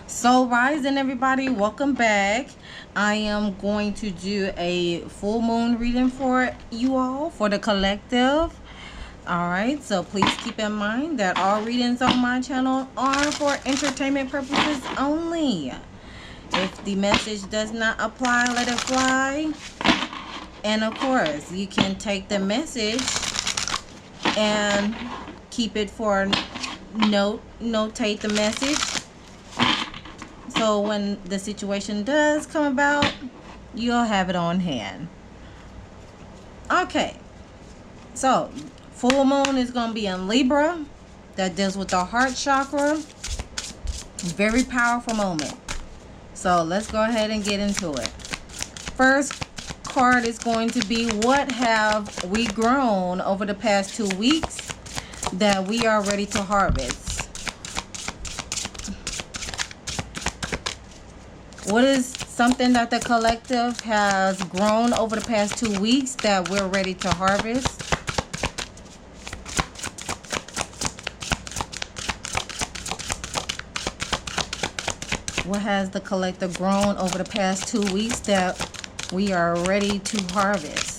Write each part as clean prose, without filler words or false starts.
So, rising everybody, welcome back. I am going to do a full moon reading for you all for the collective. All right, so please keep in mind that all readings on my channel are for entertainment purposes only. If the message does not apply, let it fly. And of course, you can take the message and keep it for notate the message. So when the situation does come about, you'll have it on hand. Okay, so full moon is going to be in Libra. That deals with the heart chakra. Very powerful moment. So let's go ahead and get into it. First card is going to be, what have we grown over the past 2 weeks that we are ready to harvest? What is something that the collective has grown over the past 2 weeks that we're ready to harvest? What has the collective grown over the past 2 weeks that we are ready to harvest?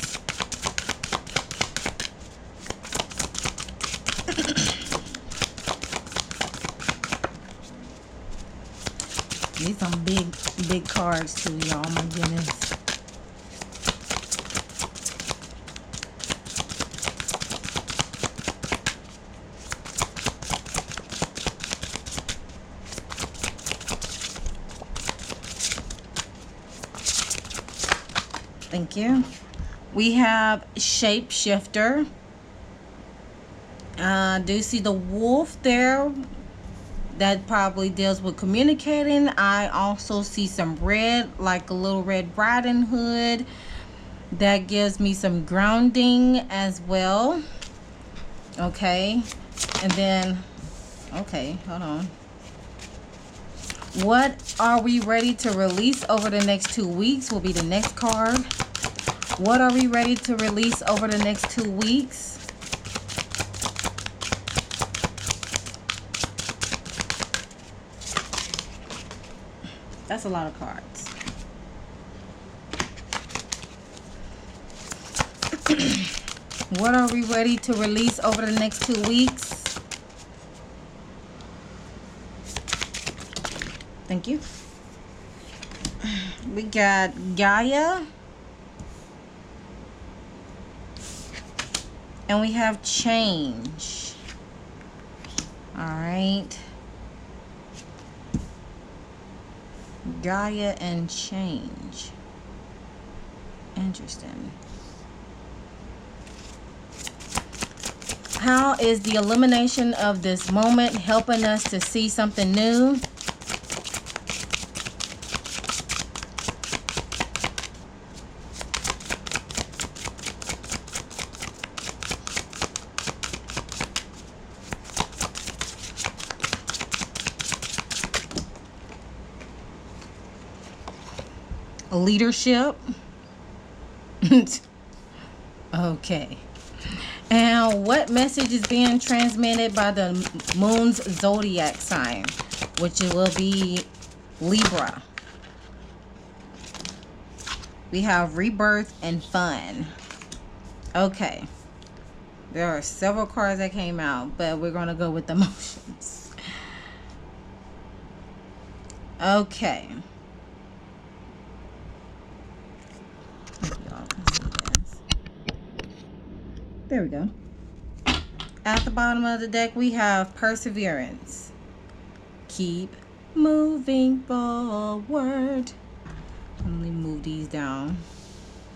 These are big cards too, y'all. My goodness. Thank you. We have shapeshifter. Do you see the wolf there? That probably deals with communicating. I also see some red, like a little Red Riding Hood. That gives me some grounding as well. Okay. And then, okay, hold on. What are we ready to release over the next 2 weeks will be the next card. What are we ready to release over the next 2 weeks? That's a lot of cards. What are we ready to release over the next 2 weeks? Thank you. We got Gaia. And we have change. All right. Gaia and change. Interesting. How is the elimination of this moment helping us to see something new? Leadership. Okay. And what message is being transmitted by the moon's zodiac sign, which will be Libra? We have rebirth and fun. Okay. There are several cards that came out, but we're going to go with emotions. Okay. There we go. At the bottom of the deck, we have perseverance. Keep moving forward. Let me move these down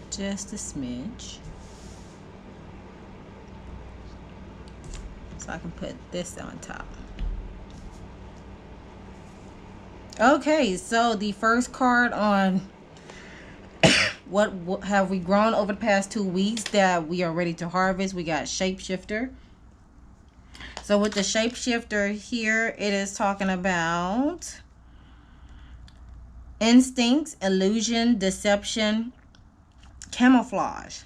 just a smidge, so I can put this on top. Okay, so the first card on what have we grown over the past 2 weeks that we are ready to harvest? We got shapeshifter. So with the shapeshifter here, it is talking about instincts, illusion, deception, camouflage.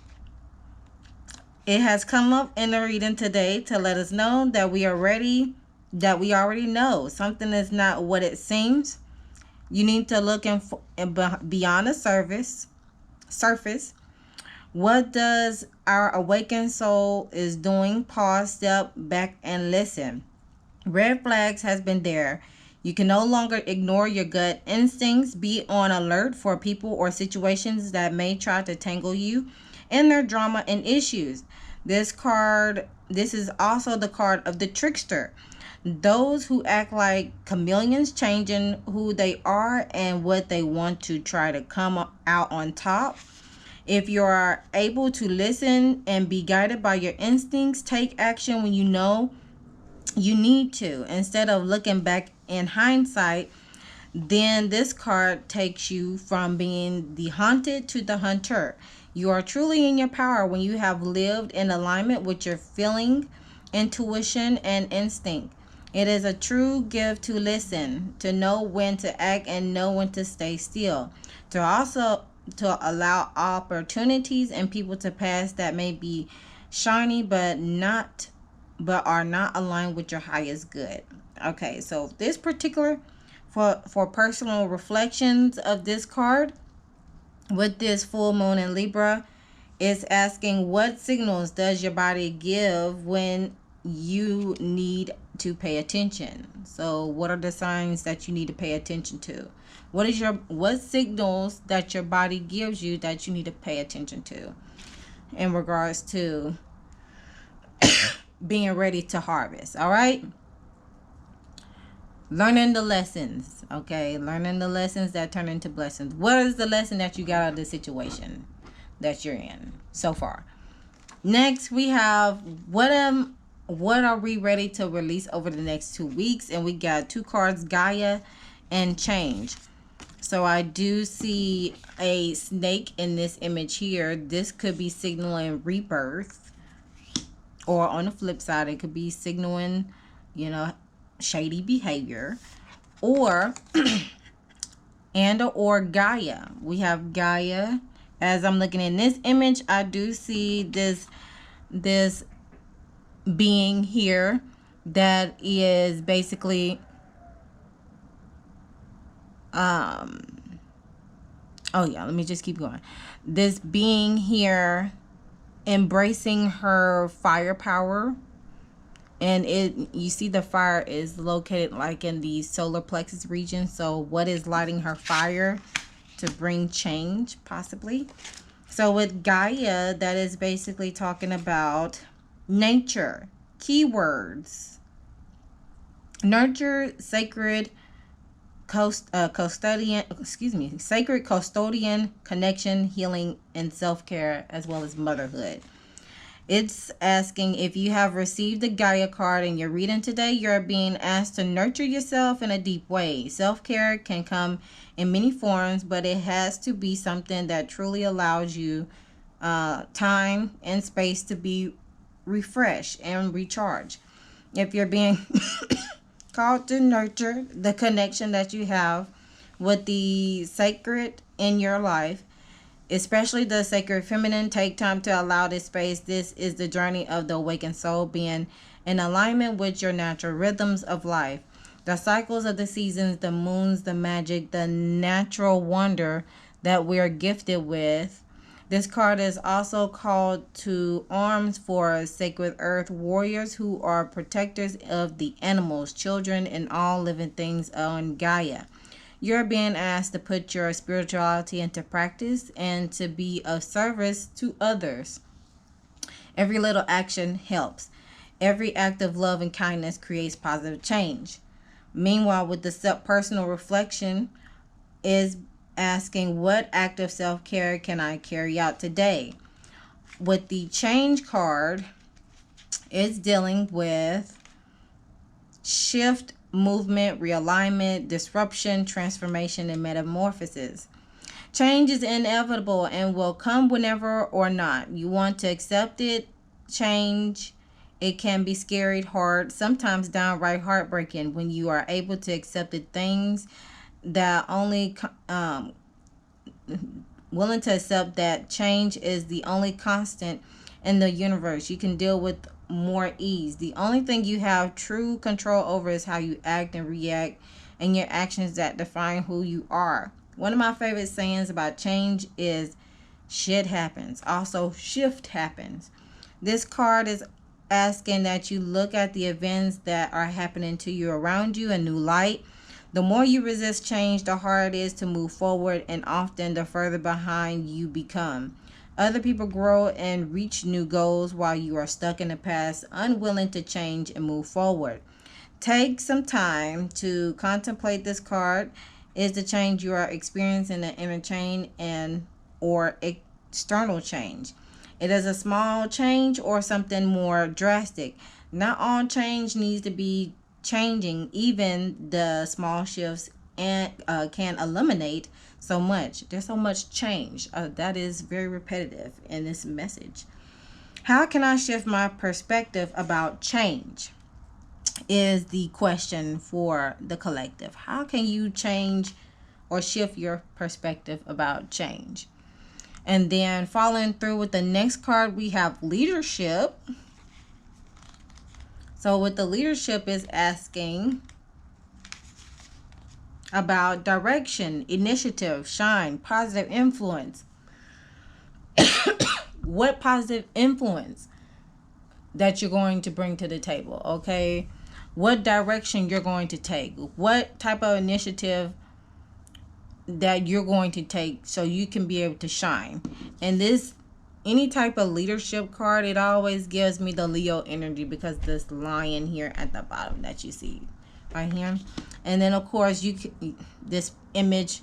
It has come up in the reading today to let us know that we are ready, that we already know something is not what it seems. You need to look beyond the surface. What does our awakened soul is doing? Pause, step back, and listen. Red flags has been there. You can no longer ignore your gut instincts. Be on alert for people or situations that may try to tangle you in their drama and issues. This is also the card of the trickster. Those who act like chameleons, changing who they are and what they want to try to come out on top. If you are able to listen and be guided by your instincts, take action when you know you need to, instead of looking back in hindsight. Then this card takes you from being the hunted to the hunter. You are truly in your power when you have lived in alignment with your feeling, intuition, and instinct. It is a true gift to listen, to know when to act, and know when to stay still. To allow opportunities and people to pass that may be shiny but are not aligned with your highest good. Okay, so this particular for personal reflections of this card with this full moon in Libra is asking, what signals does your body give when you need to pay attention? So what are the signs that you need to pay attention to? What signals that your body gives you that you need to pay attention to in regards to being ready to harvest? All right. Learning the lessons. Okay. Learning the lessons that turn into blessings. What is the lesson that you got out of the situation that you're in so far? Next, we have what are we ready to release over the next 2 weeks? And we got 2 cards, Gaia and Change. So I do see a snake in this image here. This could be signaling rebirth. Or on the flip side, it could be signaling, shady behavior. Or Gaia. We have Gaia. As I'm looking in this image, I do see this being here that is basically let me just keep going. This being here embracing her firepower, and you see the fire is located like in the solar plexus region. So what is lighting her fire to bring change, possibly? So with Gaia, that is basically talking about nature, keywords, nurture, sacred sacred custodian, connection, healing, and self-care, as well as motherhood. It's asking, if you have received the Gaia card in your reading today, you're being asked to nurture yourself in a deep way. Self-care can come in many forms, but it has to be something that truly allows you time and space to be refreshed and recharged. If you're being called to nurture the connection that you have with the sacred in your life, especially the sacred feminine, take time to allow this space. This is the journey of the awakened soul, being in alignment with your natural rhythms of life, the cycles of the seasons, the moons, the magic, the natural wonder that we are gifted with. This card is also called to arms for sacred earth warriors who are protectors of the animals, children, and all living things on Gaia. You're being asked to put your spirituality into practice and to be of service to others. Every little action helps. Every act of love and kindness creates positive change. Meanwhile, with the personal reflection is asking, what act of self-care can I carry out today? With the change card, it's dealing with shift, movement, realignment, disruption, transformation, and metamorphosis. Change is inevitable and will come whenever or not. You want to accept it. Change, it can be scary, hard, sometimes downright heartbreaking when you are able to accept the things that only willing to accept that change is the only constant in the universe. You can deal with more ease. The only thing you have true control over is how you act and react and your actions that define who you are. One of my favorite sayings about change is shit happens. Also, shift happens. This card is asking that you look at the events that are happening to you around you in new light. The more you resist change, the harder it is to move forward, and often the further behind you become. Other people grow and reach new goals while you are stuck in the past, unwilling to change and move forward. Take some time to contemplate this card. Is the change you are experiencing an inner change and or external change? It is a small change or something more drastic. Not all change needs to be changing. Even the small shifts and can eliminate so much. There's so much change. That is very repetitive in this message. How can I shift my perspective about change? Is the question for the collective. How can you change or shift your perspective about change? And then following through with the next card, we have leadership. So with the leadership is asking about direction, initiative, shine, positive influence. What positive influence that you're going to bring to the table, okay? What direction you're going to take. What type of initiative that you're going to take so you can be able to shine. And this, any type of leadership card, it always gives me the Leo energy because this lion here at the bottom that you see right here. And then of course this image,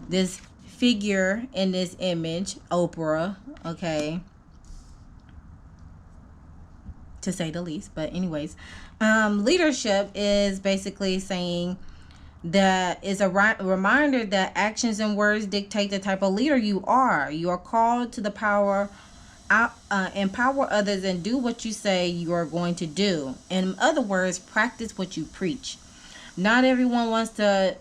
this figure in this image, Oprah, okay, to say the least. But anyways, leadership is basically saying that is a reminder that actions and words dictate the type of leader you are. You are called to the power, empower others, and do what you say you are going to do. In other words, practice what you preach. Not everyone wants to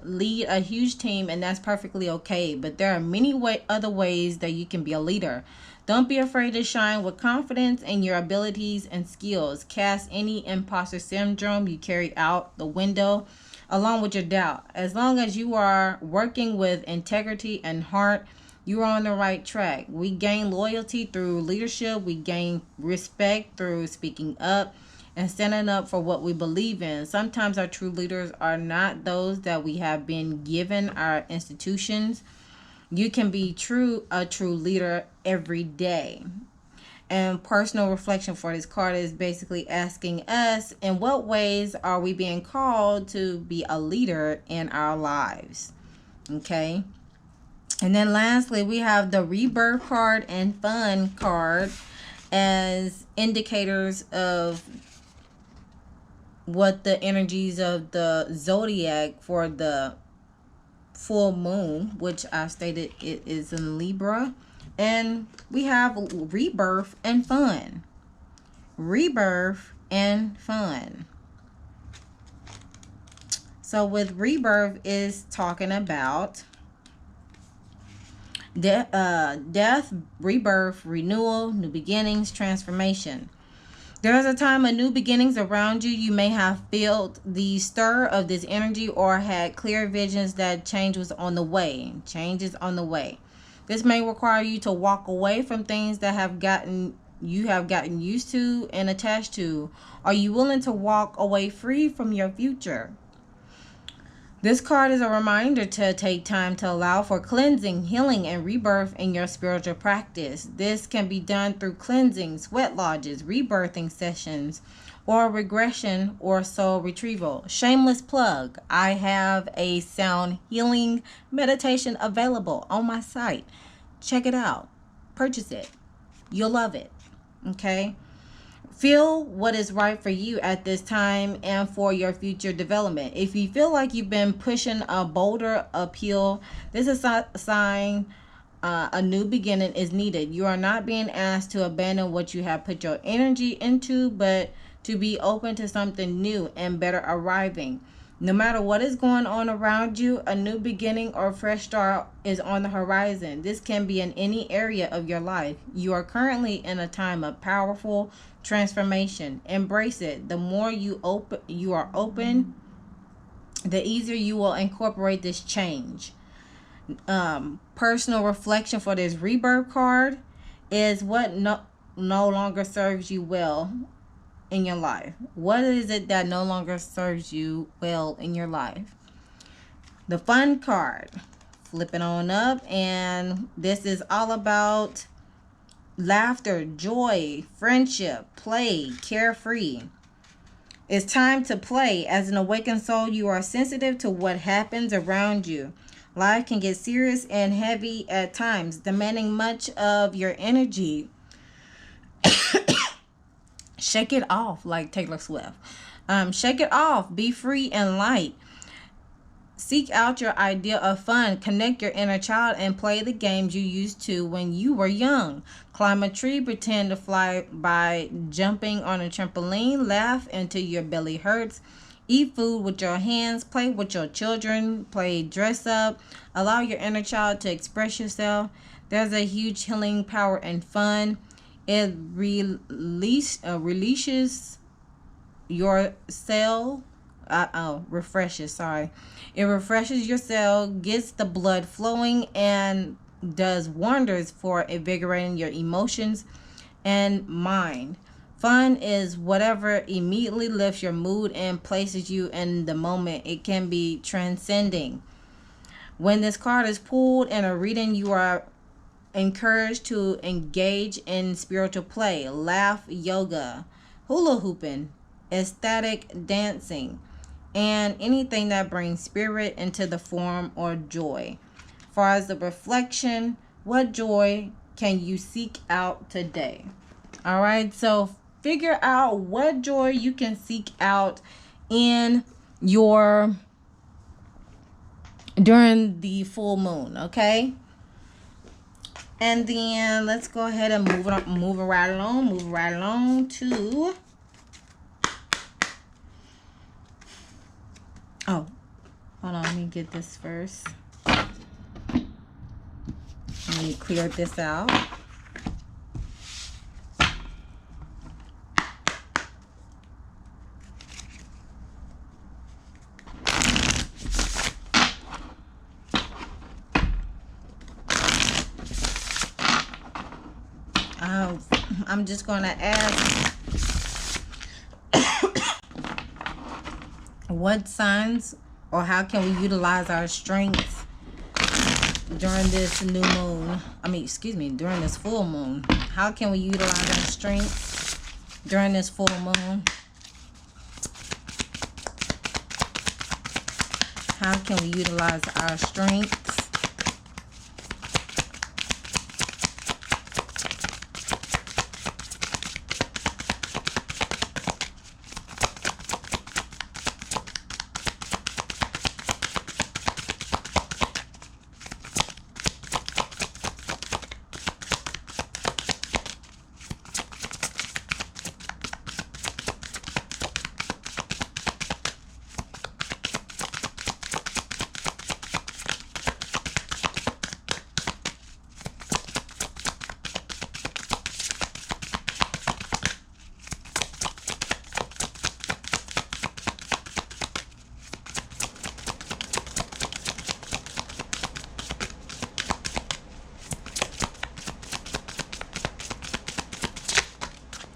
lead a huge team, and that's perfectly okay. But there are many other ways that you can be a leader. Don't be afraid to shine with confidence in your abilities and skills. Cast any imposter syndrome you carry out the window, along with your doubt. As long as you are working with integrity and heart, you are on the right track. We gain loyalty through leadership. We gain respect through speaking up and standing up for what we believe in. Sometimes our true leaders are not those that we have been given our institutions. You can be a true leader every day. And personal reflection for this card is basically asking us, in what ways are we being called to be a leader in our lives? Okay. And then lastly, we have the rebirth card and fun card as indicators of what the energies of the zodiac for the full moon, which I stated it is in Libra. And we have rebirth and fun. Rebirth and fun. So with rebirth is talking about death, rebirth, renewal, new beginnings, transformation. There is a time of new beginnings around you. You may have felt the stir of this energy or had clear visions that change was on the way. Change is on the way. This may require you to walk away from things that you have gotten used to and attached to. Are you willing to walk away free from your future? This card is a reminder to take time to allow for cleansing, healing, and rebirth in your spiritual practice. This can be done through cleansing, sweat lodges, rebirthing sessions, or regression or soul retrieval. Shameless plug. I have a sound healing meditation available on my site. Check it out. Purchase it. You'll love it. Okay? Feel what is right for you at this time and for your future development. If you feel like you've been pushing a boulder uphill, this is a sign a new beginning is needed. You are not being asked to abandon what you have put your energy into, but to be open to something new and better arriving. No matter what is going on around you, a new beginning or fresh start is on the horizon. This can be in any area of your life. You are currently in a time of powerful transformation. Embrace it. The more you are open the easier you will incorporate this change. Personal reflection for this rebirth card is what no longer serves you well in your life. What is it that no longer serves you well in your life? The fun card, flip it on up, and this is all about laughter, joy, friendship, play, carefree. It's time to play. As an awakened soul, you are sensitive to what happens around you. Life can get serious and heavy at times, demanding much of your energy. Shake it off, like Taylor Swift. Shake it off. Be free and light. Seek out your idea of fun. Connect your inner child and play the games you used to when you were young. Climb a tree, pretend to fly by jumping on a trampoline. Laugh until your belly hurts. Eat food with your hands. Play with your children. Play dress up. Allow your inner child to express yourself. There's a huge healing power in fun. It releases your cell. Refreshes, it refreshes your cell, gets the blood flowing, and does wonders for invigorating your emotions and mind. Fun is whatever immediately lifts your mood and places you in the moment. It can be transcending. When this card is pulled in a reading, you are encouraged to engage in spiritual play, laugh, yoga, hula hooping, ecstatic dancing, and anything that brings spirit into the form or joy. As far as the reflection, what joy can you seek out today? All right, so figure out what joy you can seek out in your during the full moon, okay? And then let's go ahead and move right along to hold on, let me get this first. Let me clear this out. I'm just going to ask what signs or how can we utilize our strengths during this new moon? During this full moon. How can we utilize our strengths during this full moon? How can we utilize our strengths?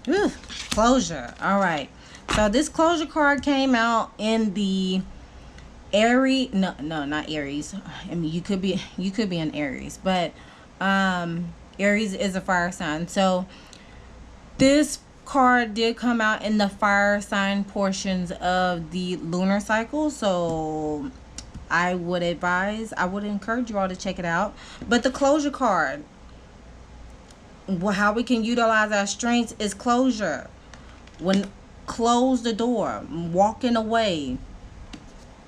Whew, closure. All right. So this closure card came out in the Aries. No, not Aries. I mean, you could be an Aries, but Aries is a fire sign. So this card did come out in the fire sign portions of the lunar cycle. So I would encourage you all to check it out. But the closure card, how we can utilize our strengths is closure. Close the door, walking away,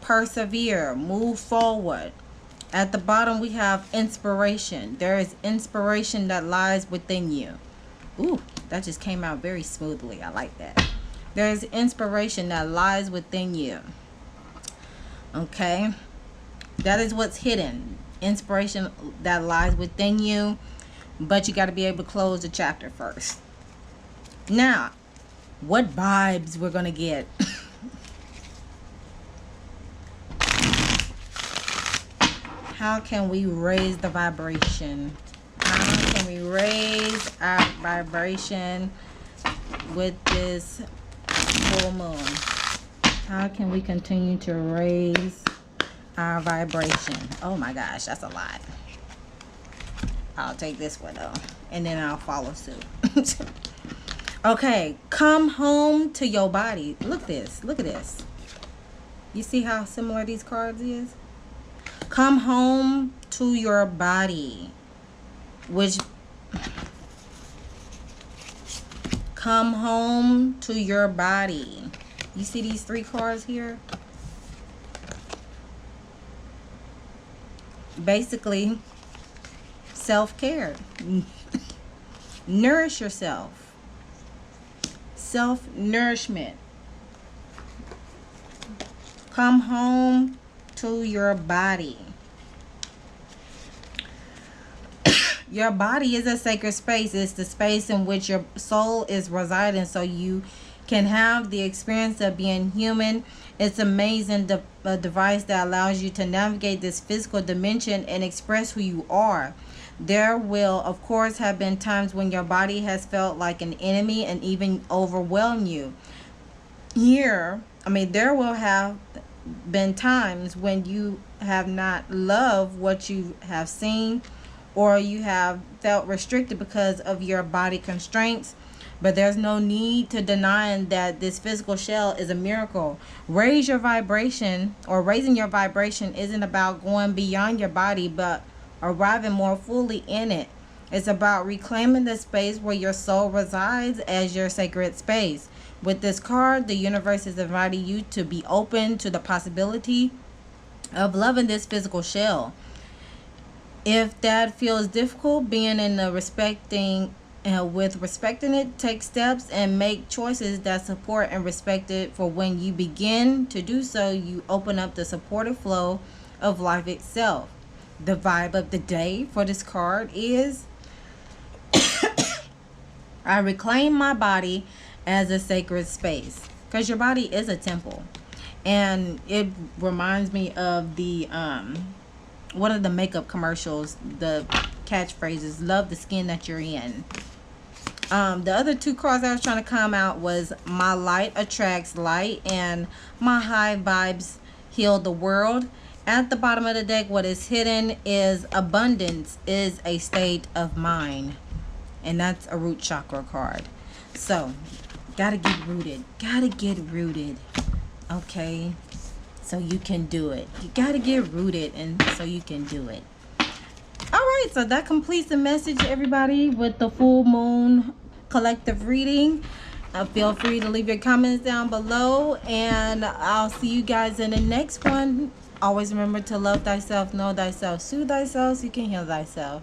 persevere, move forward. At the bottom we have inspiration. There is inspiration that lies within you. Ooh, that just came out very smoothly. I like that. There is inspiration that lies within you. Okay, that is what's hidden. Inspiration that lies within you. But you got to be able to close the chapter first. Now, what vibes we're going to get? how can we raise the vibration? How can we raise our vibration with this full moon? How can we continue to raise our vibration? Oh my gosh, that's a lot. I'll take this one though, and then I'll follow suit. Okay, come home to your body. Look this. Look at this. You see how similar these cards is? Come home to your body. Which, come home to your body. You see these 3 cards here? Basically, self-care. Nourish yourself. Self-nourishment. Come home to your body. Your body is a sacred space. It's the space in which your soul is residing, so you can have the experience of being human. It's amazing device that allows you to navigate this physical dimension and express who you are. There will, of course, have been times when your body has felt like an enemy and even overwhelmed you. There will have been times when you have not loved what you have seen, or you have felt restricted because of your body constraints. But there's no need to deny that this physical shell is a miracle. Raising your vibration isn't about going beyond your body, but arriving more fully in it. It's about reclaiming the space where your soul resides as your sacred space. With this card, the universe is inviting you to be open to the possibility of loving this physical shell. If that feels difficult, being in the respecting it, take steps and make choices that support and respect it. For when you begin to do so, you open up the supportive flow of life itself. The vibe of the day for this card is I reclaim my body as a sacred space, because your body is a temple. And it reminds me of the one of the makeup commercials, the catchphrases, love the skin that you're in. The other 2 cards I was trying to come out was my light attracts light and my high vibes heal the world. At the bottom of the deck, what is hidden is abundance is a state of mind. And that's a root chakra card. So, gotta get rooted. Gotta get rooted. Okay? So you can do it. You gotta get rooted, and so you can do it. Alright, so that completes the message, everybody, with the full moon collective reading. Feel free to leave your comments down below, and I'll see you guys in the next one. Always remember to love thyself, know thyself, soothe thyself, so you can heal thyself.